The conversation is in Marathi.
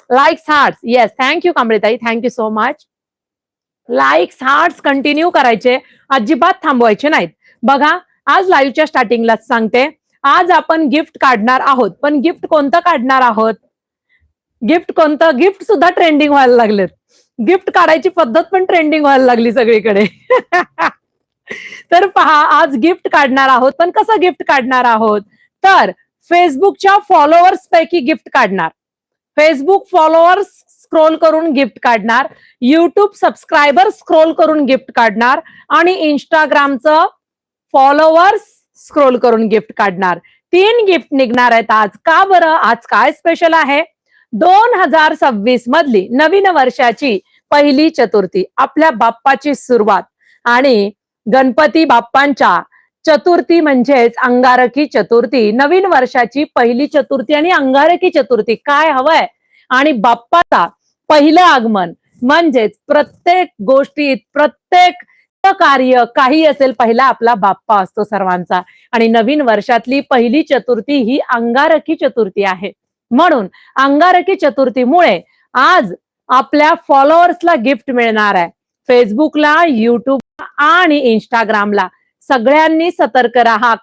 लाईक्स हार्ट्स, येस, थँक्यू कांबळेताई, thank you so much. Likes hearts continue करायचे, अजिबात थांबवायचे नाहीत. बघा, आज लाईव्हच्या स्टार्टिंगलाच सांगते, आज आपण गिफ्ट काढणार आहोत. पण गिफ्ट कोणतं काढणार आहोत? गिफ्ट कोणतं? गिफ्ट सुद्धा ट्रेंडिंग व्हायला लागलेत. गिफ्ट काढायची पद्धत पण ट्रेंडिंग व्हायला लागली सगळीकडे. तर पहा, आज गिफ्ट काढणार आहोत. पण कसं गिफ्ट काढणार आहोत? तर फेसबुकच्या फॉलोअर्स पैकी गिफ्ट काढणार. फेसबुक फॉलोअर्स स्क्रोल करून गिफ्ट काढणार, युट्यूब सबस्क्रायबर स्क्रोल करून गिफ्ट काढणार आणि इंस्टाग्रामचं फॉलोअर्स स्क्रोल करून गिफ्ट काढणार. 3 गिफ्ट निघणार आहेत आज. का बरं? आज काय स्पेशल आहे? 2026 मधली नवीन वर्षाची पहिली चतुर्थी, आपल्या बाप्पाची सुरुवात आणि गणपती बाप्पांच्या चतुर्थी म्हणजेच अंगारकी चतुर्थी, नवीन वर्षाची पहिली चतुर्थी आणि अंगारकी चतुर्थी. काय हवंय? आणि बाप्पाचा पहिलं आगमन म्हणजेच प्रत्येक गोष्टीत, प्रत्येक कार्य काही असेल, पहिला आपला बाप्पा असतो सर्वांचा. आणि नवीन वर्षातली पहिली चतुर्थी ही अंगारकी चतुर्थी आहे. म्हणून अंगारकी चतुर्थीमुळे आज आपल्या फॉलोअर्सला गिफ्ट मिळणार आहे. फेसबुकला, युट्यूबला आणि इंस्टाग्रामला. सगळ्यांनी सतर्क राहा.